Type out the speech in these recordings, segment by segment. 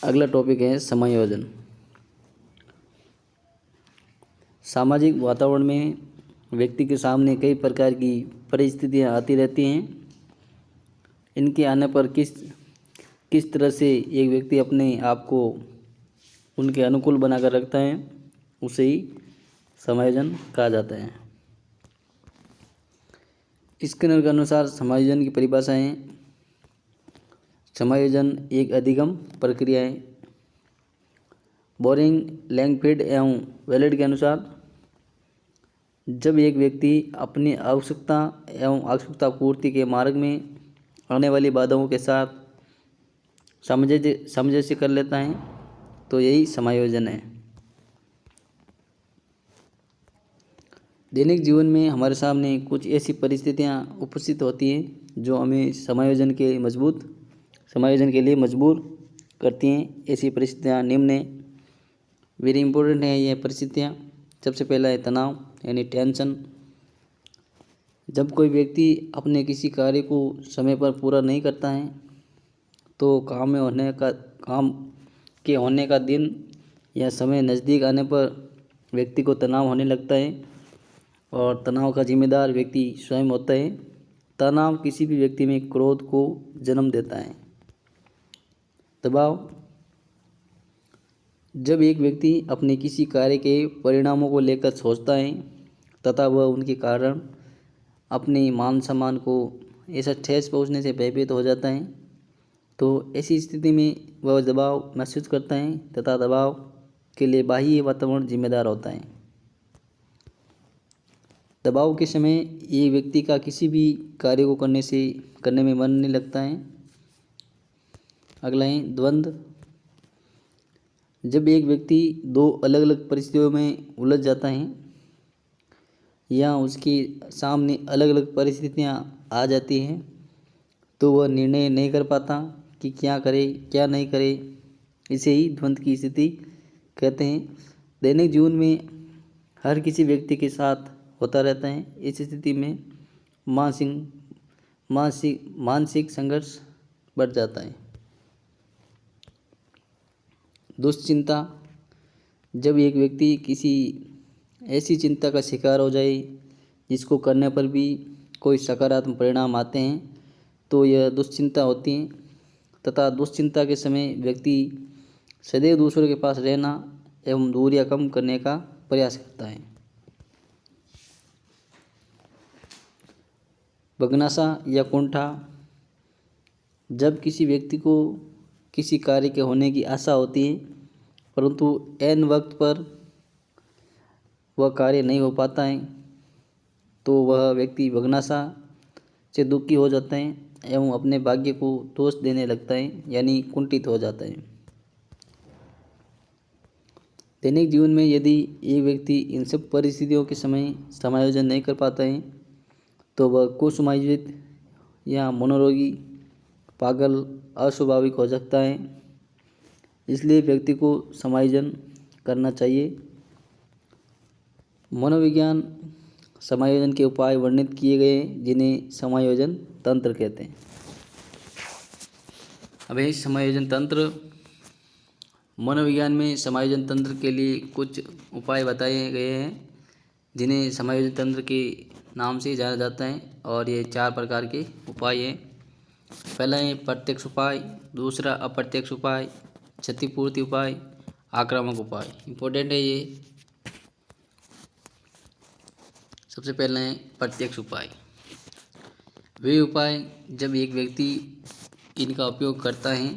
अगला टॉपिक है समायोजन। सामाजिक वातावरण में व्यक्ति के सामने कई प्रकार की परिस्थितियां आती रहती हैं। इनके आने पर किस तरह से एक व्यक्ति अपने आप को उनके अनुकूल बनाकर रखता है, उसे ही समायोजन कहा जाता है। स्किनर के अनुसार समायोजन की परिभाषा है। समायोजन एक अधिगम प्रक्रिया है। बोरिंग, लैंगफील्ड एवं वेलेट के अनुसार जब एक व्यक्ति अपनी आवश्यकता एवं आवश्यकता पूर्ति के मार्ग में आने वाली बाधाओं के साथ सामंजस्य कर लेता है तो यही समायोजन है। दैनिक जीवन में हमारे सामने कुछ ऐसी परिस्थितियां उपस्थित होती हैं जो हमें समायोजन के लिए मजबूर करती हैं। ऐसी परिस्थितियां निम्न है, वेरी इम्पोर्टेंट है ये परिस्थितियां। सबसे पहला है तनाव यानी टेंशन। जब कोई व्यक्ति अपने किसी कार्य को समय पर पूरा नहीं करता है तो काम के होने का दिन या समय नज़दीक आने पर व्यक्ति को तनाव होने लगता है और तनाव का जिम्मेदार व्यक्ति स्वयं होता है। तनाव किसी भी व्यक्ति में क्रोध को जन्म देता है। दबाव, जब एक व्यक्ति अपने किसी कार्य के परिणामों को लेकर सोचता है तथा वह उनके कारण अपने मान सम्मान को ऐसा ठेस पहुंचने से भयभीत हो जाता है तो ऐसी स्थिति में वह दबाव महसूस करता है तथा दबाव के लिए बाह्य वातावरण जिम्मेदार होता है। दबाव के समय ये व्यक्ति का किसी भी कार्य को करने में मन नहीं लगता है। अगला है द्वंद्व। जब एक व्यक्ति दो अलग अलग परिस्थितियों में उलझ जाता है या उसके सामने अलग अलग परिस्थितियां आ जाती हैं तो वह निर्णय नहीं कर पाता कि क्या करे क्या नहीं करे। इसे ही द्वंद्व की स्थिति कहते हैं। दैनिक जीवन में हर किसी व्यक्ति के साथ होता रहता है। इस स्थिति में मानसिक संघर्ष बढ़ जाता है। दुश्चिंता, जब एक व्यक्ति किसी ऐसी चिंता का शिकार हो जाए जिसको करने पर भी कोई सकारात्मक परिणाम आते हैं तो यह दुश्चिंता होती है तथा दुश्चिंता के समय व्यक्ति सदैव दूसरों के पास रहना एवं दूरियां कम करने का प्रयास करता है। बगनासा या कुंठा, जब किसी व्यक्ति को किसी कार्य के होने की आशा होती है परंतु ऐन वक्त पर वह कार्य नहीं हो पाता है तो वह व्यक्ति बगनासा से दुखी हो जाता है एवं अपने भाग्य को दोष देने लगता है यानी कुंठित हो जाता है। दैनिक जीवन में यदि एक व्यक्ति इन सब परिस्थितियों के समय समायोजन नहीं कर पाता है तो वह कुसमायोजित या मनोरोगी, पागल, अस्वाभाविक हो सकता है। इसलिए व्यक्ति को समायोजन करना चाहिए। मनोविज्ञान समायोजन के उपाय वर्णित किए गए हैं जिन्हें समायोजन तंत्र कहते हैं। अब है समायोजन तंत्र। मनोविज्ञान में समायोजन तंत्र के लिए कुछ उपाय बताए गए हैं जिन्हें समायोजन तंत्र के नाम से जाना जाता है और ये 4 प्रकार के उपाय हैं। पहला है प्रत्यक्ष उपाय, दूसरा अप्रत्यक्ष उपाय, क्षतिपूर्ति उपाय, आक्रामक उपाय। इम्पोर्टेंट है ये। सबसे पहले है प्रत्यक्ष उपाय। वे उपाय जब एक व्यक्ति इनका उपयोग करता है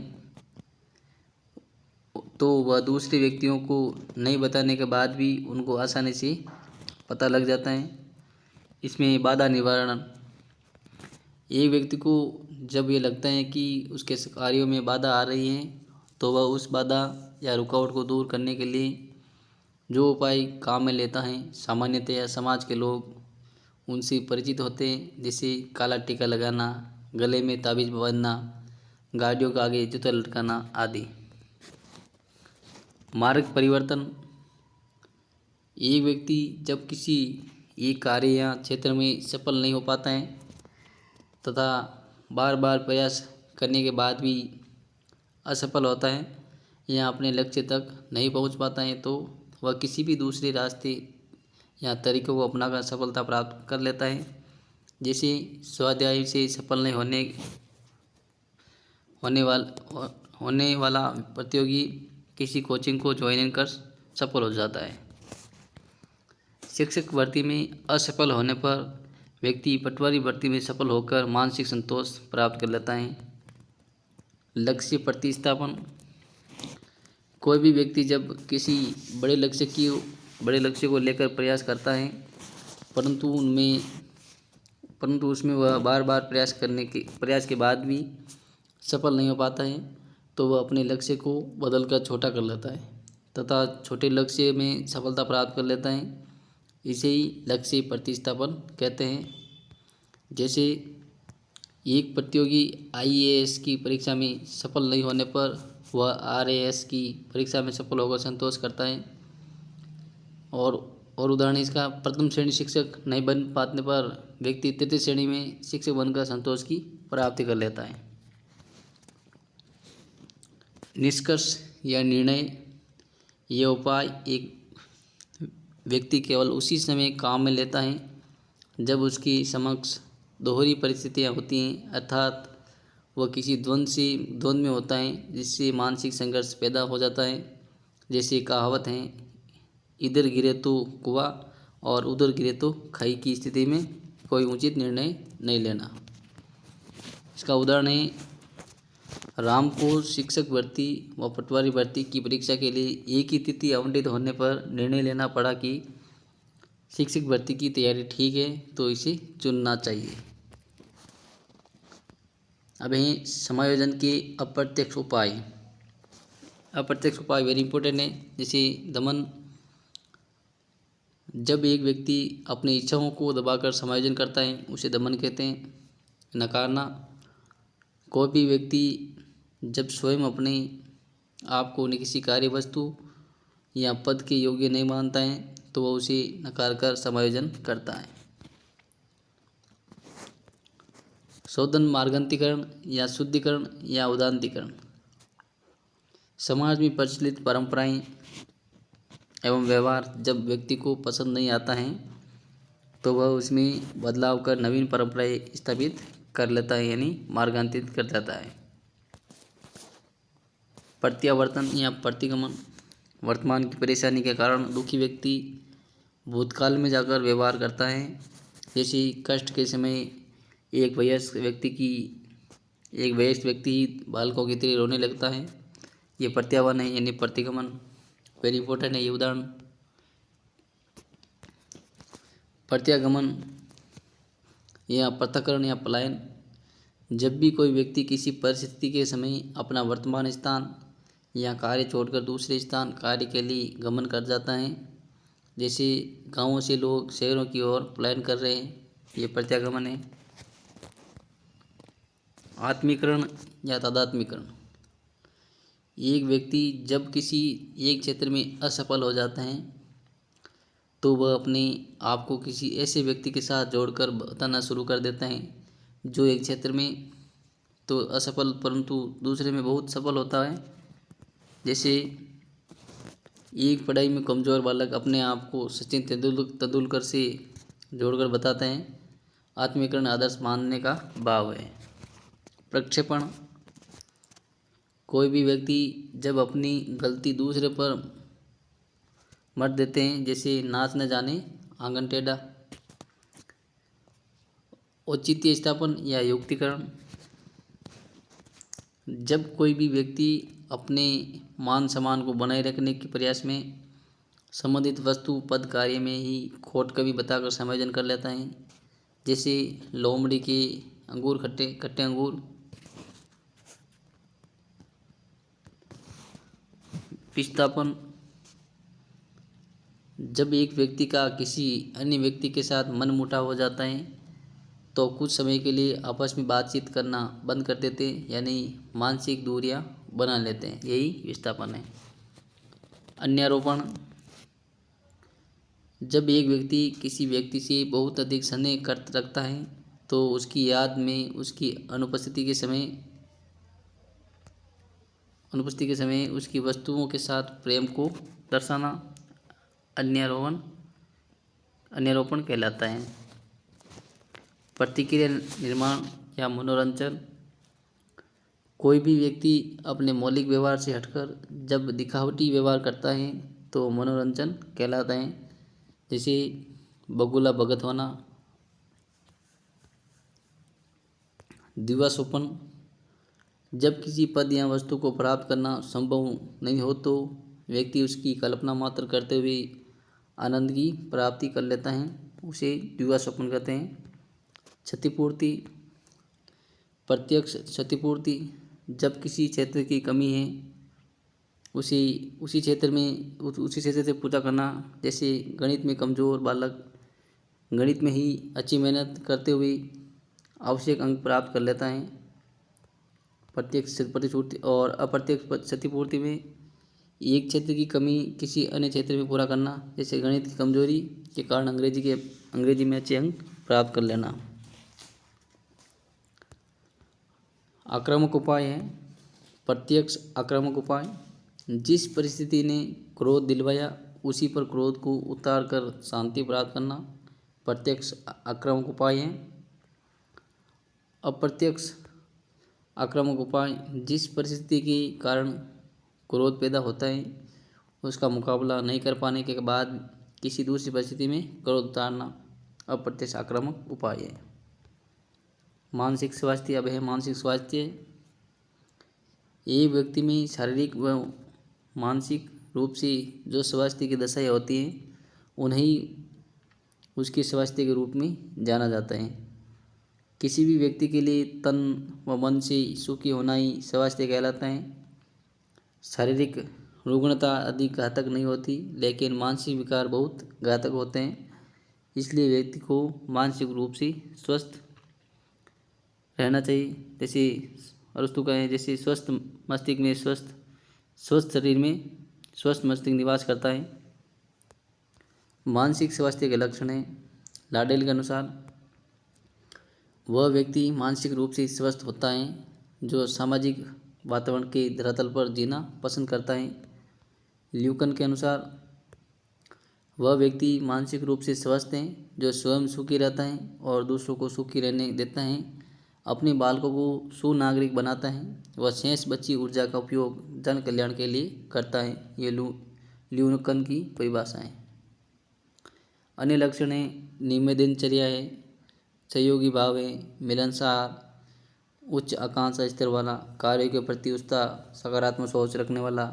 तो वह दूसरे व्यक्तियों को नहीं बताने के बाद भी उनको आसानी से पता लग जाता है। इसमें बाधा निवारण, एक व्यक्ति को जब ये लगता है कि उसके कार्यों में बाधा आ रही है तो वह उस बाधा या रुकावट को दूर करने के लिए जो उपाय काम में लेता है सामान्यतया समाज के लोग उनसे परिचित होते हैं, जैसे काला टीका लगाना, गले में ताबीज बांधना, गाड़ियों के आगे जूता लटकाना आदि। मार्ग परिवर्तन, एक व्यक्ति जब किसी एक कार्य या क्षेत्र में सफल नहीं हो पाता है तथा बार बार प्रयास करने के बाद भी असफल होता है या अपने लक्ष्य तक नहीं पहुंच पाता है तो वह किसी भी दूसरे रास्ते या तरीकों को अपनाकर सफलता प्राप्त कर लेता है। जैसे स्वाध्याय से सफल नहीं होने वाला प्रतियोगी किसी कोचिंग को ज्वाइन कर सफल हो जाता है। शिक्षक भर्ती में असफल होने पर व्यक्ति पटवारी भर्ती में सफल होकर मानसिक संतोष प्राप्त कर लेता है। लक्ष्य प्रतिस्थापन, कोई भी व्यक्ति जब किसी बड़े लक्ष्य को लेकर प्रयास करता है परंतु उसमें वह बार बार प्रयास के बाद भी सफल नहीं हो पाता है तो वह अपने लक्ष्य को बदलकर छोटा कर लेता है तथा छोटे लक्ष्य में सफलता प्राप्त कर लेता है। इसे ही लक्ष्य प्रतिस्थापन कहते हैं। जैसे एक प्रतियोगी आईएएस की परीक्षा में सफल नहीं होने पर वह आरएएस की परीक्षा में सफल होकर संतोष करता है। और उदाहरण इसका, प्रथम श्रेणी शिक्षक नहीं बन पाने पर व्यक्ति तृतीय श्रेणी में शिक्षक बनकर संतोष की प्राप्ति कर लेता है। निष्कर्ष या निर्णय, यह उपाय एक व्यक्ति केवल उसी समय काम में लेता है जब उसकी समक्ष दोहरी परिस्थितियाँ होती हैं, अर्थात वह किसी द्वंद्व में होता है जिससे मानसिक संघर्ष पैदा हो जाता है। जैसे कहावत है, इधर गिरे तो कुआं और उधर गिरे तो खाई की स्थिति में कोई उचित निर्णय नहीं लेना। इसका उदाहरण है, राम को शिक्षक भर्ती व पटवारी भर्ती की परीक्षा के लिए एक ही तिथि आवंटित होने पर निर्णय लेना पड़ा कि शिक्षक भर्ती की तैयारी ठीक है तो इसे चुनना चाहिए। अब है समायोजन के अप्रत्यक्ष उपाय। अप्रत्यक्ष उपाय वेरी इंपॉर्टेंट है। जैसे दमन, जब एक व्यक्ति अपनी इच्छाओं को दबाकर समायोजन करता है उसे दमन कहते हैं। नकारना, कोई भी व्यक्ति जब स्वयं अपने आप को किसी कार्य वस्तु या पद के योग्य नहीं मानता है तो वह उसे नकार कर समायोजन करता है। शोधन, मार्गान्तीकरण या शुद्धिकरण या उदांतीकरण, समाज में प्रचलित परंपराएं एवं व्यवहार जब व्यक्ति को पसंद नहीं आता है तो वह उसमें बदलाव कर नवीन परंपराएं स्थापित कर लेता है, यानी मार्गान्तित कर जाता है। प्रत्यावर्तन या प्रतिगमन, वर्तमान की परेशानी के कारण दुखी व्यक्ति भूतकाल में जाकर व्यवहार करता है। जैसे कष्ट के समय एक वयस्क व्यक्ति ही बालकों की तरह रोने लगता है, ये प्रत्यावर्तन है, यानी प्रतिगमन। वेरी इंपॉर्टेंट है ये उदाहरण। प्रत्यागमन या पृथक्करण या पलायन, जब भी कोई व्यक्ति किसी परिस्थिति के समय अपना वर्तमान स्थान या कार्य छोड़कर दूसरे स्थान कार्य के लिए गमन कर जाता है, जैसे गांवों से लोग शहरों की ओर पलायन कर रहे हैं, ये प्रत्यागमन है। आत्मीकरण या तादात्मीकरण, एक व्यक्ति जब किसी एक क्षेत्र में असफल हो जाता है तो वह अपने आप को किसी ऐसे व्यक्ति के साथ जोड़कर बताना शुरू कर देता है जो एक क्षेत्र में तो असफल परंतु दूसरे में बहुत सफल होता है। जैसे एक पढ़ाई में कमज़ोर बालक अपने आप को सचिन तेंदुलकर से जोड़कर बताते हैं। आत्मीकरण आदर्श मानने का भाव है। प्रक्षेपण, कोई भी व्यक्ति जब अपनी गलती दूसरे पर मत देते हैं, जैसे नाच न जाने आंगन टेढ़ा। औचित्य स्थापन या युक्तिकरण, जब कोई भी व्यक्ति अपने मान सम्मान को बनाए रखने के प्रयास में संबंधित वस्तु पद कार्य में ही खोट कभी बताकर समायोजन कर लेता है, जैसे लोमड़ी के अंगूर खट्टे अंगूर। पिछतापन, जब एक व्यक्ति का किसी अन्य व्यक्ति के साथ मनमुटाव हो जाता है तो कुछ समय के लिए आपस में बातचीत करना बंद कर देते हैं, यानी मानसिक दूरियां बना लेते हैं, यही विस्थापन है। अन्यारोपण, जब एक व्यक्ति किसी व्यक्ति से बहुत अधिक स्नेह कर रखता है तो उसकी याद में उसकी अनुपस्थिति के समय अनुपस्थिति के समय उसकी वस्तुओं के साथ प्रेम को दर्शाना अन्यारोपण कहलाता है। प्रतिक्रिया निर्माण या मनोरंजन, कोई भी व्यक्ति अपने मौलिक व्यवहार से हटकर जब दिखावटी व्यवहार करता है तो मनोरंजन कहलाता है। जैसे बगुला भगत होना। दिवास्वप्न, जब किसी पद या वस्तु को प्राप्त करना संभव नहीं हो तो व्यक्ति उसकी कल्पना मात्र करते हुए आनंद की प्राप्ति कर लेता है, उसे दिवास्वप्न कहते हैं। क्षतिपूर्ति, प्रत्यक्ष क्षतिपूर्ति, जब किसी क्षेत्र की कमी है उसी क्षेत्र से पूरा करना। जैसे गणित में कमज़ोर बालक गणित में ही अच्छी मेहनत करते हुए आवश्यक अंक प्राप्त कर लेता है। प्रत्यक्ष प्रतिपूर्ति और अप्रत्यक्ष क्षतिपूर्ति में एक क्षेत्र की कमी किसी अन्य क्षेत्र में पूरा करना। जैसे गणित की कमजोरी के कारण अंग्रेजी में अच्छे अंक प्राप्त कर लेना। आक्रामक उपाय है। प्रत्यक्ष आक्रामक उपाय, जिस परिस्थिति ने क्रोध दिलवाया उसी पर क्रोध को उतार कर शांति प्राप्त करना प्रत्यक्ष आक्रामक उपाय है। अप्रत्यक्ष आक्रामक उपाय, जिस परिस्थिति के कारण क्रोध पैदा होता है उसका मुकाबला नहीं कर पाने के बाद किसी दूसरी परिस्थिति में क्रोध उतारना अप्रत्यक्ष आक्रामक उपाय है। मानसिक स्वास्थ्य। अब है मानसिक स्वास्थ्य। एक व्यक्ति में शारीरिक व मानसिक रूप से जो स्वास्थ्य की दशाएं होती हैं उन्हें उसके स्वास्थ्य के रूप में जाना जाता है। किसी भी व्यक्ति के लिए तन व मन से सुखी होना ही स्वास्थ्य कहलाता है। शारीरिक रुग्णता अधिक घातक नहीं होती, लेकिन मानसिक विकार बहुत घातक होते हैं। इसलिए व्यक्ति को मानसिक रूप से स्वस्थ रहना चाहिए। जैसे अरस्तु कहें, जैसे स्वस्थ मस्तिष्क में स्वस्थ शरीर में स्वस्थ मस्तिष्क निवास करता है। मानसिक स्वास्थ्य के लक्षण हैं। लाडेल के अनुसार वह व्यक्ति मानसिक रूप से स्वस्थ होता है जो सामाजिक वातावरण के धरातल पर जीना पसंद करता है। ल्यूकन के अनुसार वह व्यक्ति मानसिक रूप से स्वस्थ है जो स्वयं सुखी रहता है और दूसरों को सुखी रहने देता है, अपने बालकों को सुनागरिक बनाता है, वह शेष बची ऊर्जा का उपयोग जन कल्याण के लिए करता है। ये ल्यूकन की परिभाषा है। अन्य लक्षण है नियमित दिनचर्या है, सहयोगी भाव है, मिलनसार, उच्च आकांक्षा स्तर वाला, कार्य के प्रति उत्साह, सकारात्मक सोच रखने वाला,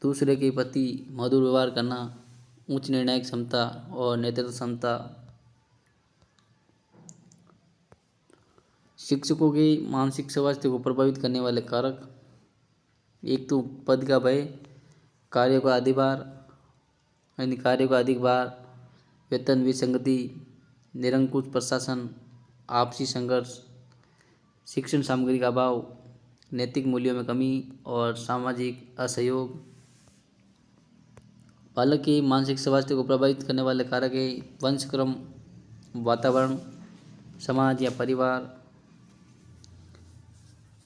दूसरे के प्रति मधुर व्यवहार करना, उच्च निर्णायक क्षमता और नेतृत्व क्षमता। शिक्षकों के मानसिक स्वास्थ्य को प्रभावित करने वाले कारक, एक तो पद का भय, कार्यों का अधिक भार, वेतन विसंगति, निरंकुश प्रशासन, आपसी संघर्ष, शिक्षण सामग्री का अभाव, नैतिक मूल्यों में कमी और सामाजिक असहयोग। बालक के मानसिक स्वास्थ्य को प्रभावित करने वाले कारक है वंशक्रम, वातावरण, समाज या परिवार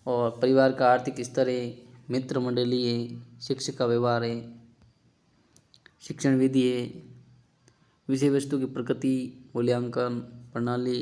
और परिवार का आर्थिक स्तर है, मित्र मंडली है, शिक्षक का व्यवहार है, शिक्षण विधि है, विषय वस्तु की प्रकृति, मूल्यांकन प्रणाली,